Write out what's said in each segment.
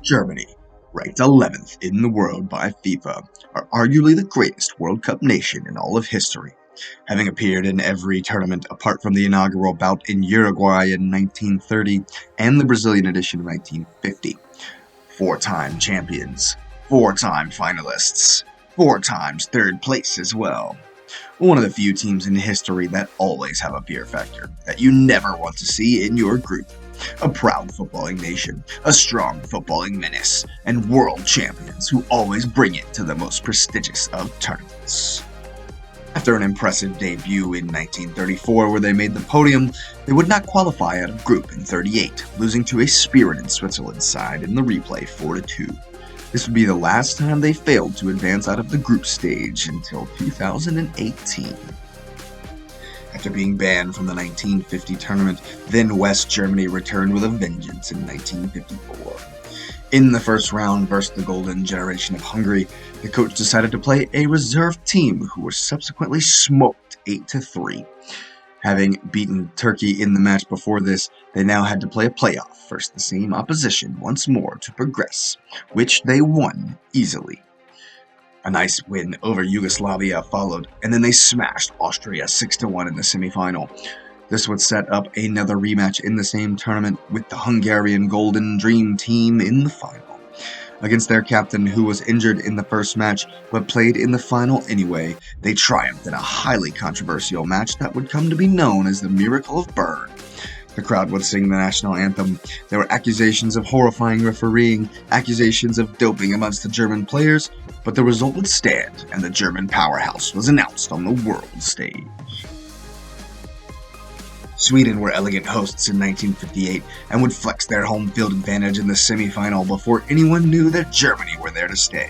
Germany, ranked 11th in the world by FIFA, are arguably the greatest World Cup nation in all of history, having appeared in every tournament apart from the inaugural bout in Uruguay in 1930 and the Brazilian edition of 1950. Four-time champions, four-time finalists, four times third place as well. One of the few teams in history that always have a fear factor that you never want to see in your group. A proud footballing nation, a strong footballing menace, and world champions who always bring it to the most prestigious of tournaments. After an impressive debut in 1934 where they made the podium, they would not qualify out of group in 38, losing to a spirited Switzerland side in the replay 4-2. This would be the last time they failed to advance out of the group stage until 2018. After being banned from the 1950 tournament, then West Germany returned with a vengeance in 1954. In the first round versus the golden generation of Hungary, the coach decided to play a reserve team who were subsequently smoked 8-3. Having beaten Turkey in the match before this, they now had to play a playoff versus the same opposition once more to progress, which they won easily. A nice win over Yugoslavia followed, and then they smashed Austria 6-1 in the semifinal. This would set up another rematch in the same tournament with the Hungarian Golden Dream team in the final. Against their captain, who was injured in the first match but played in the final anyway, they triumphed in a highly controversial match that would come to be known as the Miracle of Bern. The crowd would sing the national anthem. There were accusations of horrifying refereeing, accusations of doping amongst the German players, but the result would stand, and the German powerhouse was announced on the world stage. Sweden were elegant hosts in 1958 and would flex their home field advantage in the semifinal before anyone knew that Germany were there to stay.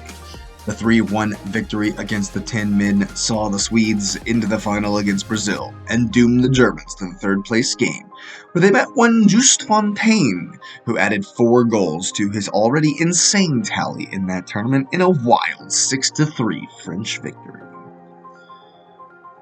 The 3-1 victory against the 10 men saw the Swedes into the final against Brazil and doomed the Germans to the third place game, where they met one Just Fontaine, who added 4 goals to his already insane tally in that tournament in a wild 6-3 French victory.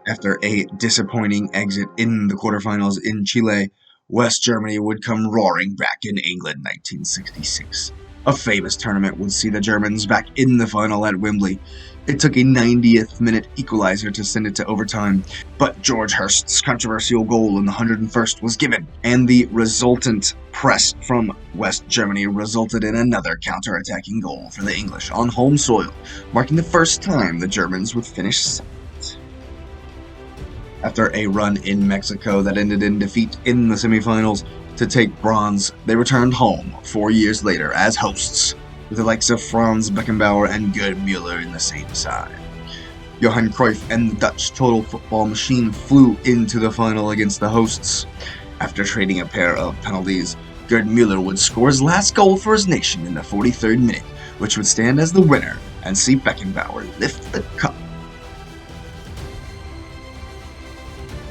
After a disappointing exit in the quarterfinals in Chile, West Germany would come roaring back in England 1966. A famous tournament would see the Germans back in the final at Wembley. It took a 90th minute equalizer to send it to overtime, but George Hurst's controversial goal in the 101st was given, and the resultant press from West Germany resulted in another counter-attacking goal for the English on home soil, marking the first time the Germans would finish second. After a run in Mexico that ended in defeat in the semifinals to take bronze, they returned home 4 years later as hosts, with the likes of Franz Beckenbauer and Gerd Müller in the same side. Johan Cruyff and the Dutch total football machine flew into the final against the hosts. After trading a pair of penalties, Gerd Müller would score his last goal for his nation in the 43rd minute, which would stand as the winner and see Beckenbauer lift the cup.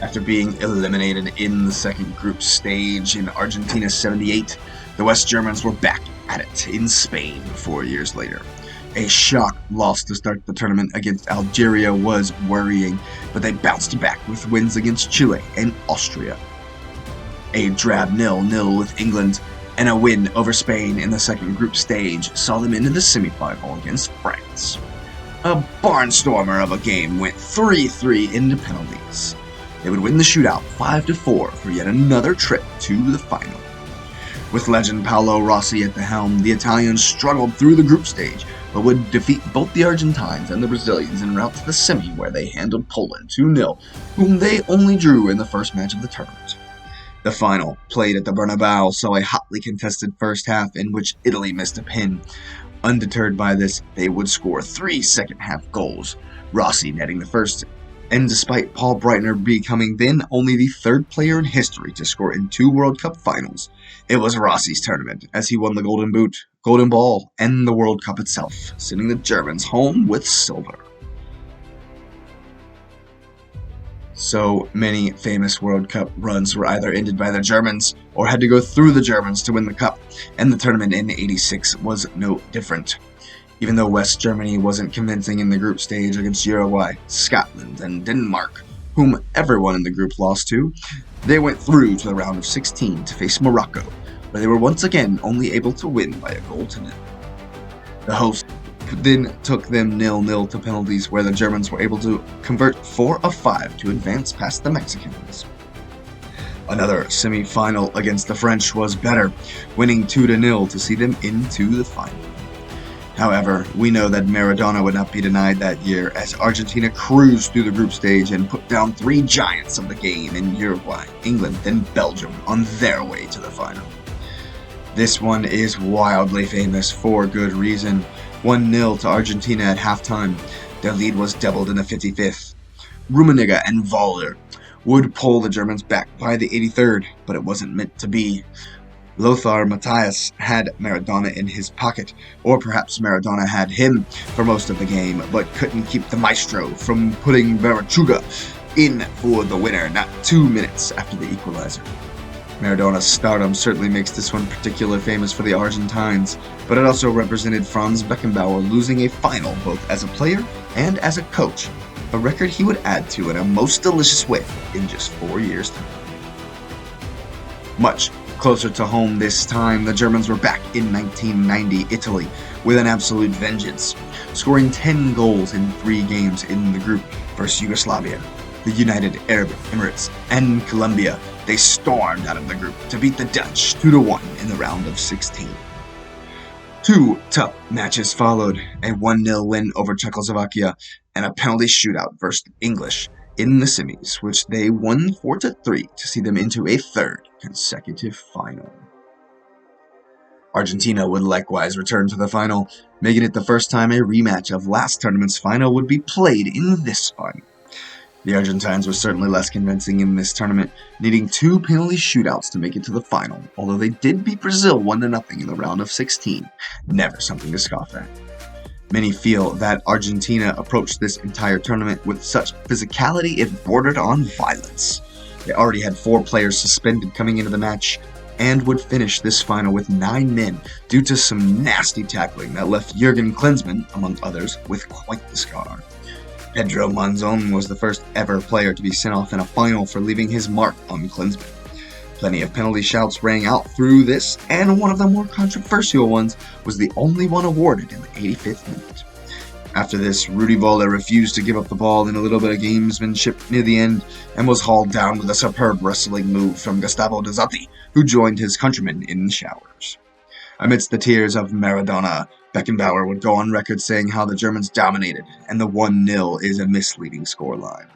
After being eliminated in the second group stage in Argentina 78, the West Germans were back at it in Spain 4 years later. A shock loss to start the tournament against Algeria was worrying, but they bounced back with wins against Chile and Austria. A drab 0-0 with England and a win over Spain in the second group stage saw them into the semifinal against France. A barnstormer of a game went 3-3 into penalties. They would win the shootout 5-4 for yet another trip to the final. With legend Paolo Rossi at the helm, the Italians struggled through the group stage, but would defeat both the Argentines and the Brazilians en route to the semi where they handled Poland 2-0, whom they only drew in the first match of the tournament. The final, played at the Bernabeu, saw a hotly contested first half in which Italy missed a pin. Undeterred by this, they would score 3 second-half goals, Rossi netting the first. And despite Paul Breitner becoming then only the third player in history to score in 2 World Cup finals, it was Rossi's tournament as he won the Golden Boot, Golden Ball, and the World Cup itself, sending the Germans home with silver. So many famous World Cup runs were either ended by the Germans or had to go through the Germans to win the Cup, and the tournament in '86 was no different. Even though West Germany wasn't convincing in the group stage against Uruguay, Scotland, and Denmark, whom everyone in the group lost to, they went through to the round of 16 to face Morocco, but they were once again only able to win by a goal to nil. The hosts then took them 0-0 to penalties, where the Germans were able to convert 4 of 5 to advance past the Mexicans. Another semi-final against the French was better, winning 2-0 to see them into the final. However, we know that Maradona would not be denied that year, as Argentina cruised through the group stage and put down 3 giants of the game in Uruguay, England, and Belgium on their way to the final. This one is wildly famous for good reason. 1-0 to Argentina at halftime. Their lead was doubled in the 55th. Rummenigge and Voller would pull the Germans back by the 83rd, but it wasn't meant to be. Lothar Matthäus had Maradona in his pocket, or perhaps Maradona had him for most of the game, but couldn't keep the maestro from putting Barachuga in for the winner not 2 minutes after the equalizer. Maradona's stardom certainly makes this one particularly famous for the Argentines, but it also represented Franz Beckenbauer losing a final both as a player and as a coach, a record he would add to in a most delicious way in just 4 years' time. Much closer to home this time, the Germans were back in 1990 Italy with an absolute vengeance, scoring 10 goals in 3 games in the group versus Yugoslavia, the United Arab Emirates, and Colombia. They stormed out of the group to beat the Dutch 2-1 in the round of 16. 2 tough matches followed, a 1-0 win over Czechoslovakia and a penalty shootout versus the English in the semis, which they won 4-3 to see them into a 3rd consecutive final. Argentina would likewise return to the final, making it the first time a rematch of last tournament's final would be played in this final. The Argentines were certainly less convincing in this tournament, needing 2 penalty shootouts to make it to the final, although they did beat Brazil 1-0 in the round of 16, never something to scoff at. Many feel that Argentina approached this entire tournament with such physicality it bordered on violence. They already had 4 players suspended coming into the match, and would finish this final with 9 men due to some nasty tackling that left Jurgen Klinsmann, among others, with quite the scar. Pedro Monzon was the first ever player to be sent off in a final for leaving his mark on Klinsmann. Plenty of penalty shouts rang out through this, and one of the more controversial ones was the only one awarded in the 85th minute. After this, Rudi Voller refused to give up the ball in a little bit of gamesmanship near the end, and was hauled down with a superb wrestling move from Gustavo Dazati, who joined his countrymen in the showers. Amidst the tears of Maradona, Beckenbauer would go on record saying how the Germans dominated, and the 1-0 is a misleading scoreline.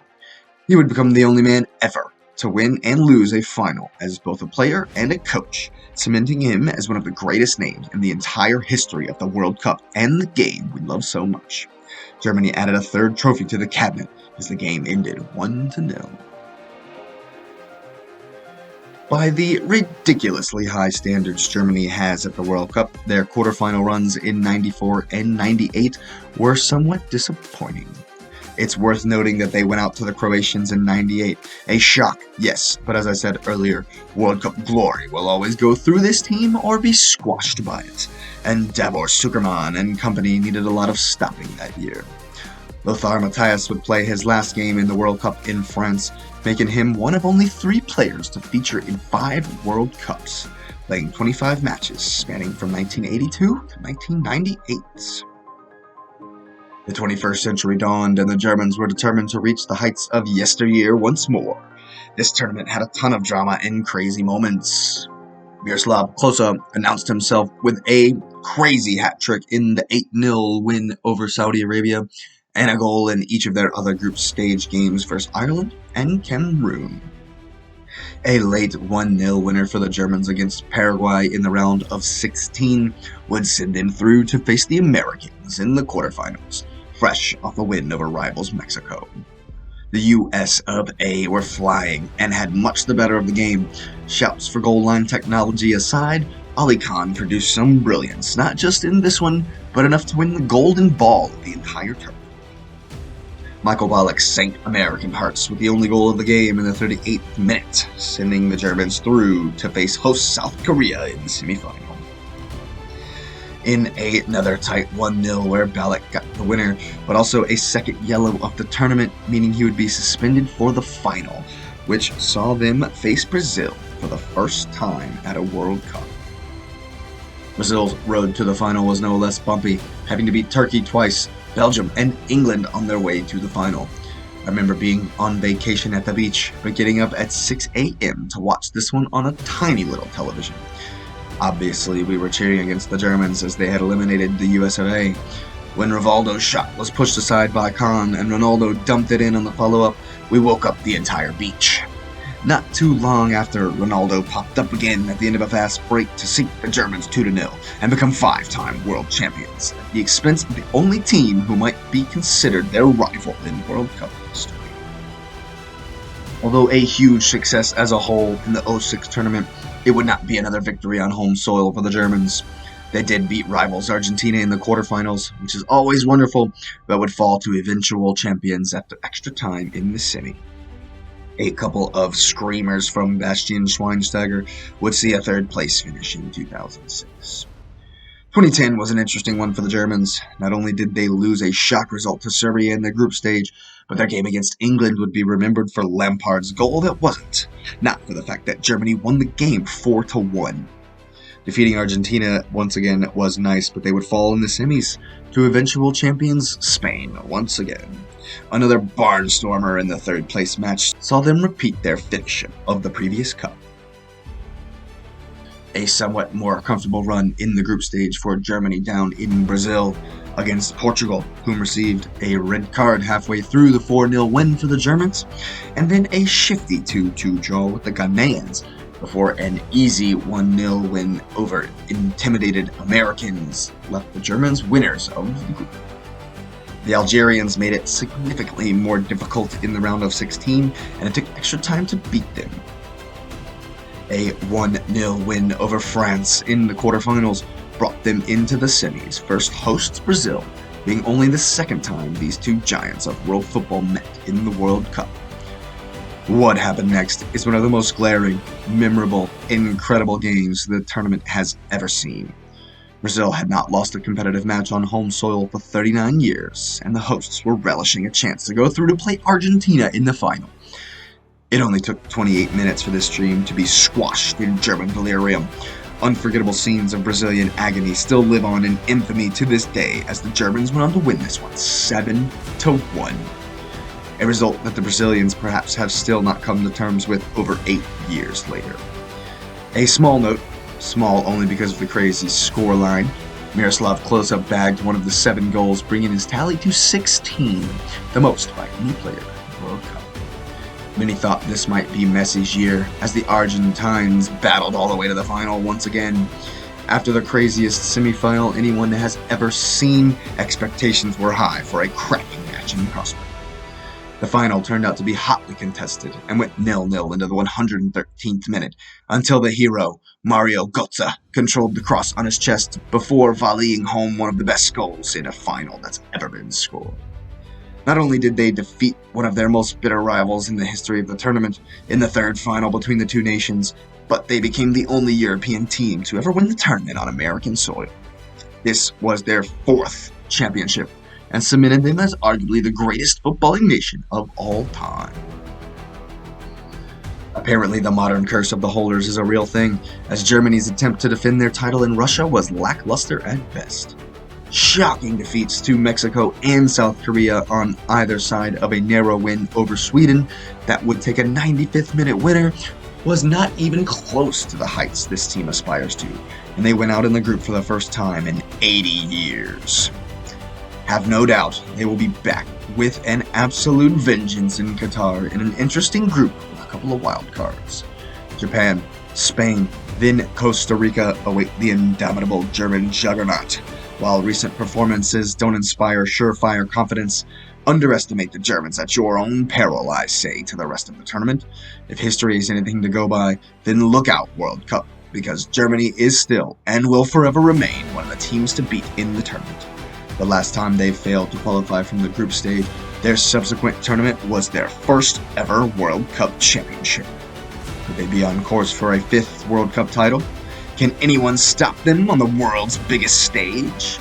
He would become the only man ever to win and lose a final as both a player and a coach, cementing him as one of the greatest names in the entire history of the World Cup and the game we love so much. Germany added a 3rd trophy to the cabinet as the game ended 1-0. By the ridiculously high standards Germany has at the World Cup, their quarterfinal runs in 94 and 98 were somewhat disappointing. It's worth noting that they went out to the Croatians in 98. A shock, yes, but as I said earlier, World Cup glory will always go through this team or be squashed by it, and Davor Sukerman and company needed a lot of stopping that year. Lothar Matthäus would play his last game in the World Cup in France, making him one of only 3 players to feature in 5 World Cups, playing 25 matches spanning from 1982 to 1998. The 21st century dawned, and the Germans were determined to reach the heights of yesteryear once more. This tournament had a ton of drama and crazy moments. Miroslav Klose announced himself with a crazy hat trick in the 8-0 win over Saudi Arabia, and a goal in each of their other group stage games versus Ireland and Cameroon. A late 1-0 winner for the Germans against Paraguay in the round of 16 would send them through to face the Americans in the quarterfinals, fresh off a win over rivals Mexico. The US of A were flying and had much the better of the game. Shouts for goal line technology aside, Ali Khan produced some brilliance, not just in this one, but enough to win the golden ball of the entire tournament. Michael Ballack sank American hearts with the only goal of the game in the 38th minute, sending the Germans through to face host South Korea in the semifinal. In another tight 1-0 where Ballack got the winner, but also a second yellow of the tournament, meaning he would be suspended for the final, which saw them face Brazil for the first time at a World Cup. Brazil's road to the final was no less bumpy, having to beat Turkey twice, Belgium, and England on their way to the final. I remember being on vacation at the beach, but getting up at 6 a.m. to watch this one on a tiny little television. Obviously, we were cheering against the Germans as they had eliminated the US of A. When Rivaldo's shot was pushed aside by Kahn and Ronaldo dumped it in on the follow-up, we woke up the entire beach. Not too long after, Ronaldo popped up again at the end of a fast break to sink the Germans 2-0 and become 5-time world champions, at the expense of the only team who might be considered their rival in World Cup history. Although a huge success as a whole in the 2006 tournament, it would not be another victory on home soil for the Germans. They did beat rivals Argentina in the quarterfinals, which is always wonderful, but would fall to eventual champions after extra time in the semi. A couple of screamers from Bastian Schweinsteiger would see a third place finish in 2006. 2010 was an interesting one for the Germans. Not only did they lose a shock result to Serbia in the group stage, but their game against England would be remembered for Lampard's goal that wasn't, not for the fact that Germany won the game 4-1. Defeating Argentina once again was nice, but they would fall in the semis to eventual champions Spain once again. Another barnstormer in the third place match saw them repeat their finish of the previous cup. A somewhat more comfortable run in the group stage for Germany down in Brazil against Portugal, whom received a red card halfway through the 4-0 win for the Germans, and then a shifty 2-2 draw with the Ghanaians before an easy 1-0 win over intimidated Americans left the Germans winners of the group. The Algerians made it significantly more difficult in the round of 16, and it took extra time to beat them. A 1-0 win over France in the quarterfinals brought them into the semis, first hosts Brazil, being only the second time these two giants of world football met in the World Cup. What happened next is one of the most glaring, memorable, incredible games the tournament has ever seen. Brazil had not lost a competitive match on home soil for 39 years, and the hosts were relishing a chance to go through to play Argentina in the final. It only took 28 minutes for this dream to be squashed in German delirium. Unforgettable scenes of Brazilian agony still live on in infamy to this day as the Germans went on to win this one 7-1. A result that the Brazilians perhaps have still not come to terms with over 8 years later. A small note, small only because of the crazy scoreline, Miroslav Klose bagged one of the 7 goals, bringing his tally to 16, the most by any player in the World Cup. Many thought this might be Messi's year, as the Argentines battled all the way to the final once again. After the craziest semifinal anyone has ever seen, expectations were high for a cracking match in prospect. The final turned out to be hotly contested and went 0-0 into the 113th minute until the hero, Mario Götze, controlled the cross on his chest before volleying home one of the best goals in a final that's ever been scored. Not only did they defeat one of their most bitter rivals in the history of the tournament in the third final between the two nations, but they became the only European team to ever win the tournament on American soil. This was their 4th championship, and cemented them as arguably the greatest footballing nation of all time. Apparently, the modern curse of the holders is a real thing, as Germany's attempt to defend their title in Russia was lackluster at best. Shocking defeats to Mexico and South Korea on either side of a narrow win over Sweden that would take a 95th minute winner was not even close to the heights this team aspires to, and they went out in the group for the first time in 80 years. Have no doubt they will be back with an absolute vengeance in Qatar in an interesting group with a couple of wild cards. Japan, Spain, then Costa Rica await the indomitable German juggernaut. While recent performances don't inspire surefire confidence, underestimate the Germans at your own peril, I say to the rest of the tournament. If history is anything to go by, then look out, World Cup, because Germany is still and will forever remain one of the teams to beat in the tournament. The last time they failed to qualify from the group stage, their subsequent tournament was their first ever World Cup championship. Could they be on course for a 5th World Cup title? Can anyone stop them on the world's biggest stage?